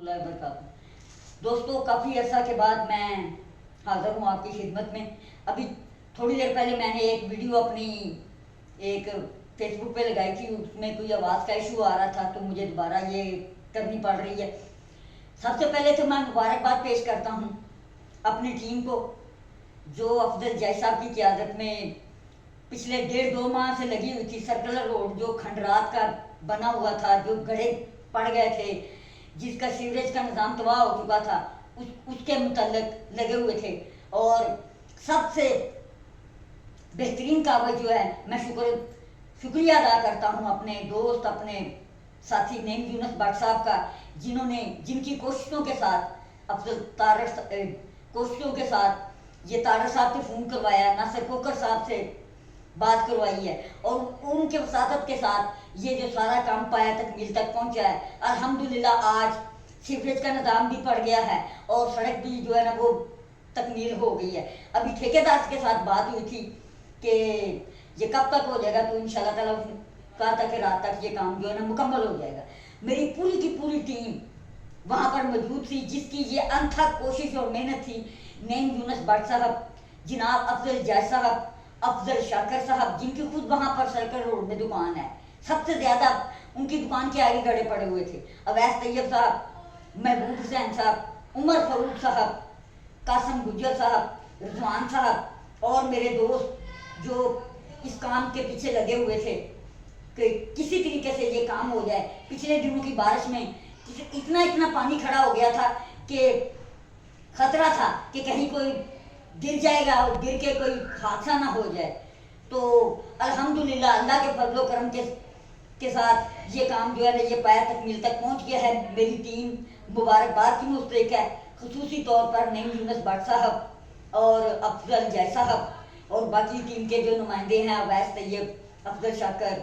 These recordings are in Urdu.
اللہ وبرکاتہ۔ دوستو، کافی عرصہ کے بعد میں حاضر ہوں آپ کی خدمت میں۔ ابھی تھوڑی دیر پہلے میں نے ایک ویڈیو اپنی ایک فیس بک پہ لگائی تھی، اس میں کوئی آواز کا ایشو آ رہا تھا تو مجھے دوبارہ یہ کرنی پڑ رہی ہے۔ سب سے پہلے تو میں مبارکباد پیش کرتا ہوں اپنی ٹیم کو، جو افضل جائے صاحب کی قیادت میں پچھلے 1.5-2 ماہ سے لگی ہوئی تھی۔ سرکلر روڈ جو کھنڈرات کا بنا ہوا تھا، جو گڑھے پڑ گئے تھے، جس کا سیوریج کا نظام تباہ ہو چکا تھا، اس کے متعلق لگے ہوئے تھے۔ اور سب سے بہترین کاغذ جو ہے، میں شکریہ ادا کرتا ہوں اپنے دوست، اپنے ساتھی نعیم یونس بٹ صاحب کا، جن کی کوششوں کے ساتھ کوششوں کے ساتھ یہ طارق صاحب سے فون کروایا، ناصر کوکر صاحب سے بات کروائی ہے، اور ان کے وساطت کے ساتھ یہ جو سارا کام پایا تکمیل تک پہنچا ہے۔ الحمدللہ آج سیوریج کا نظام بھی پڑ گیا ہے اور سڑک بھی جو ہے نا وہ تکمیل ہو گئی ہے۔ ابھی ٹھیکیدار کے ساتھ بات ہوئی تھی کہ یہ کب تک ہو جائے گا، تو انشاءاللہ تعالیٰ کہا تھا کہ رات تک یہ کام جو ہے نا مکمل ہو جائے گا۔ میری پوری کی پوری ٹیم وہاں پر موجود تھی، جس کی یہ انتھک کوشش اور محنت تھی۔ نعیم یونس بٹ صاحب، جناب افضل جائے صاحب، افضل شاکر صاحب، جن کی خود وہاں پر سرکل روڈ میں دکان ہے، سب سے زیادہ ان کی دکان کے آگے گڑے پڑے ہوئے تھے۔ اویس طیب صاحب، محبوب حسین صاحب، عمر فاروق صاحب، قاسم گجر صاحب، رضوان صاحب اور میرے دوست جو اس کام کے پیچھے لگے ہوئے تھے کہ کسی طریقے سے یہ کام ہو جائے۔ پچھلے دنوں کی بارش میں اتنا پانی کھڑا ہو گیا تھا کہ خطرہ تھا کہ کہیں کوئی گر جائے گا اور گر کے کوئی حادثہ نہ ہو جائے۔ تو الحمدللہ اللہ کے فضل و کرم کے ساتھ یہ کام جو ہے یہ پایا تکمیل تک پہنچ گیا ہے۔ میری ٹیم مبارکباد کی مستحق ہے، خصوصی طور پر نعیم یونس بٹ صاحب اور افضل جائے صاحب اور باقی ٹیم کے جو نمائندے ہیں، اویس طیب، افضل شاکر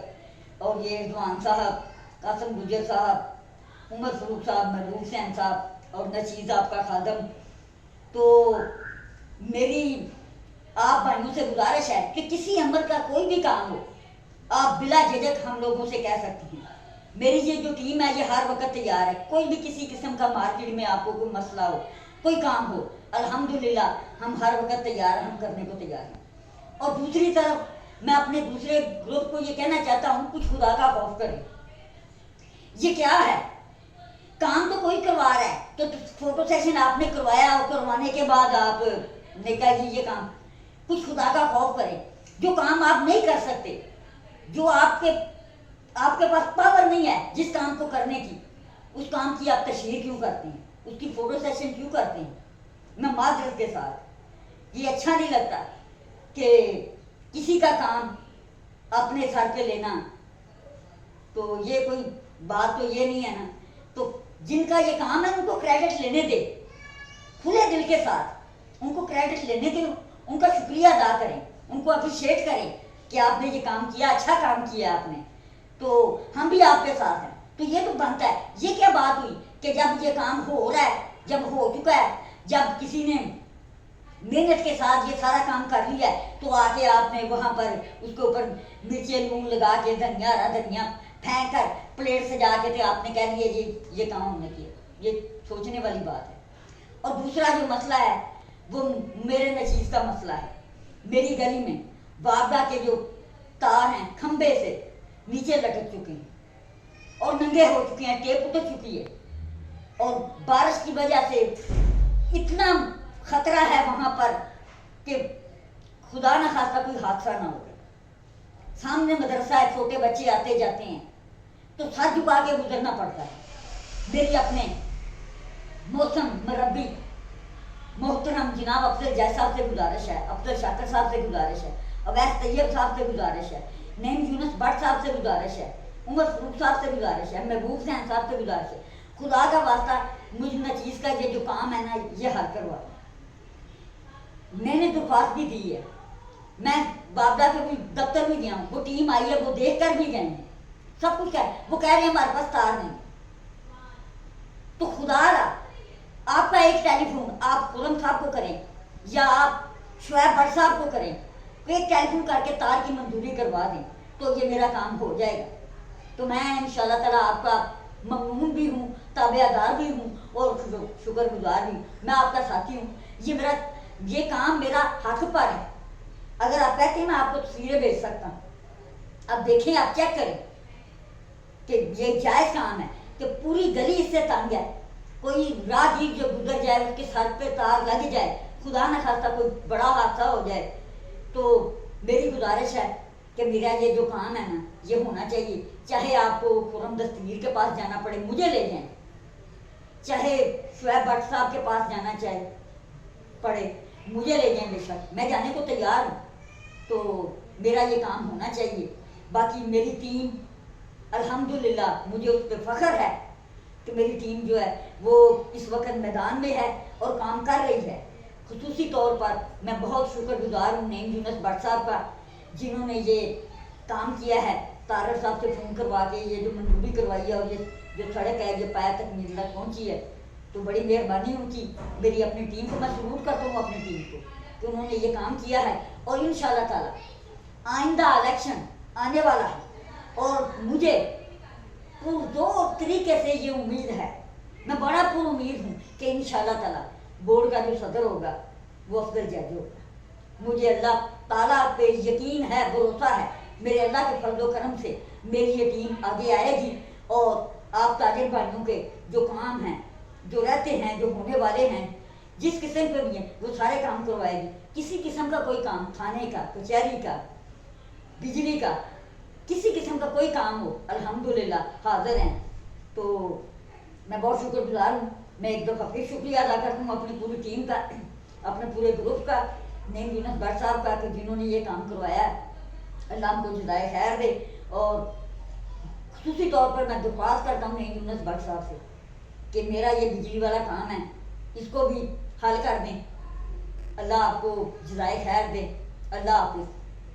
اور یہ رضوان صاحب، قاسم گجر صاحب، عمر فاروق صاحب، محبوب حسین صاحب اور نشید آپ کا خادم۔ تو میری آپ بھائیوں سے گزارش ہے کہ کسی عمل کا کوئی بھی کام ہو، آپ بلا جھجک ہم لوگوں سے کہہ سکتے ہیں۔ میری یہ جو ٹیم ہے یہ ہر وقت تیار ہے۔ کوئی بھی کسی قسم کا مارکیٹ میں آپ کو کوئی مسئلہ ہو، کوئی کام ہو، الحمدللہ ہم ہر وقت تیار ہیں، ہم کرنے کو تیار ہیں۔ اور دوسری طرف میں اپنے دوسرے گروپ کو یہ کہنا چاہتا ہوں، کچھ خدا کا خوف کریں۔ یہ کیا ہے؟ کام تو کوئی کروا رہا ہے، تو فوٹو سیشن آپ نے کروایا اور کروانے کے بعد آپ نے کہا جی یہ کام، کچھ خدا کا خوف کریں۔ جو کام آپ نہیں کر سکتے، جو آپ کے پاس پاور نہیں ہے جس کام کو کرنے کی، اس کام کی آپ تشہیر کیوں کرتے ہیں، اس کی فوٹو سیشن کیوں کرتے ہیں؟ میں معذرت کے ساتھ، یہ اچھا نہیں لگتا کہ کسی کا کام اپنے سر پہ لینا، تو یہ کوئی بات تو یہ نہیں ہے نا۔ تو جن کا یہ کام ہے ان کو کریڈٹ لینے دے، کھلے دل کے ساتھ ان کو کریڈٹ لینے دیں، ان کا شکریہ ادا کریں، ان کو اپریشیٹ کریں کہ آپ نے یہ کام کیا، اچھا کام کیا آپ نے، تو ہم بھی آپ کے ساتھ ہیں۔ تو یہ تو بنتا ہے۔ یہ کیا بات ہوئی کہ جب یہ کام ہو رہا ہے، جب ہو چکا ہے، جب کسی نے محنت کے ساتھ یہ سارا کام کر لیا ہے، تو آ کے آپ نے وہاں پر اس کے اوپر مرچیں نون لگا کے دھنیا ہرا دھنیا پھینک کر پلیٹ سجا کے تھے، آپ نے کہہ لیا یہ کام ہم نے کیا۔ یہ سوچنے والی بات ہے۔ اور دوسرا جو مسئلہ ہے وہ میرے نشیز کا مسئلہ ہے۔ میری گلی میں وابڈا کے جو تار ہیں کھمبے سے نیچے لٹک چکے ہیں اور ننگے ہو چکے ہیں، ٹیپ اتر چکی ہے، اور بارش کی وجہ سے اتنا خطرہ ہے وہاں پر کہ خدا نہ خواستہ کوئی حادثہ نہ ہو جائے۔ سامنے مدرسہ ہے، چھوٹے بچے آتے جاتے ہیں تو سر جھکا کے گزرنا پڑتا ہے۔ میری اپنے موسم مربی محترم جناب افضل جائے صاحب سے گزارش ہے، افضل شاکر صاحب سے گزارش ہے، اویس طیب صاحب سے گزارش ہے، نعیم یونس بٹ صاحب سے گزارش ہے، عمر فاروق صاحب سے گزارش ہے، محبوب حسین صاحب سے گزارش ہے، خدا کا واسطہ مجھ نچیز کا یہ جو کام ہے نا یہ حل کروا۔ میں نے درخواست بھی دی ہے، میں بابڈا کے بھی دفتر بھی گیا ہوں، وہ ٹیم آئی ہے، وہ دیکھ کر بھی گئے ہیں، سب کچھ ہے، وہ کہہ رہے ہیں ہمارے پاس تار نہیں۔ تو خدا را آپ کا ایک ٹیلی فون آپ خرم صاحب کو کریں یا آپ شعیب بٹ صاحب کو کریں، ایک ٹیلی فون کر کے تار کی منظوری کروا دیں تو یہ میرا کام ہو جائے گا۔ تو میں انشاءاللہ تعالیٰ آپ کا ممنون بھی ہوں، تابع دار بھی ہوں اور شکر گزار بھی ہوں. میں آپ کا ساتھی ہوں. یہ کام میرا حق پر ہے. اگر آپ کہتے ہیں میں آپ کو تصویریں بھیج سکتا ہوں, اب دیکھیں, آپ چیک کریں کہ یہ جائز کام ہے کہ پوری گلی اس سے تنگ ہے, کوئی راہگیر جو گزر جائے اس کے سر پہ تار لگ جائے, خدا نہ خواستہ کوئی بڑا حادثہ ہو جائے, تو میری گزارش ہے کہ میرا یہ جو کام ہے نا یہ ہونا چاہیے. چاہے آپ کو خرم دستگیر کے پاس جانا پڑے, مجھے لے جائیں, چاہے شعیب بٹ صاحب کے پاس جانا چاہے پڑے, مجھے لے جائیں, بے شک میں جانے کو تیار ہوں. تو میرا یہ کام ہونا چاہیے. باقی میری ٹیم الحمدللہ مجھے اس پہ فخر ہے کہ میری ٹیم جو ہے وہ اس وقت میدان میں ہے اور کام کر رہی ہے. خصوصی طور پر میں بہت شکر گزار ہوں نعیم یونس بٹ صاحب کا, جنہوں نے یہ کام کیا ہے. طارق صاحب سے فون کروا کے یہ جو منظوری کروائی ہے اور یہ جو سڑک ہے یہ پایا تک میری تک پہنچی ہے, تو بڑی مہربانی ان کی. میری اپنی ٹیم کو میں سلوٹ کرتا ہوں, اپنی ٹیم کو, کہ انہوں نے یہ کام کیا ہے. اور انشاءاللہ تعالی آئندہ الیکشن آنے والا ہے اور مجھے پرزور طریقے سے یہ امید ہے, میں بڑا پر امید ہوں کہ انشاءاللہ تعالی بورڈ کا جو صدر ہوگا وہ افضل جج ہوگا. مجھے اللہ تعالیٰ پہ یقین ہے, بھروسہ ہے. میرے اللہ کے فضل و کرم سے میری یہ ٹیم آگے آئے گی اور آپ تاجر بھائیوں کے جو کام ہیں, جو رہتے ہیں, جو ہونے والے ہیں, جس قسم کے بھی ہیں, وہ سارے کام کروائے گی. کسی قسم کا کوئی کام, تھانے کا, کچہری کا, بجلی کا, کسی قسم کا کوئی کام ہو, الحمدللہ حاضر ہیں. تو میں بہت شکر گزار ہوں. میں ایک دفعہ پھر شکریہ ادا کرتا ہوں اپنی پوری ٹیم کا, اپنے پورے گروپ کا, نعیم یونس بٹ صاحب کا, کہ جنہوں نے یہ کام کروایا ہے. اللہ ہم کو جزائے خیر دے. اور خصوصی طور پر میں درخواست کرتا ہوں نعیم یونس بٹ صاحب سے کہ میرا یہ بجلی والا کام ہے اس کو بھی حل کر دیں. اللہ آپ کو جزائے خیر دے. اللہ حافظ.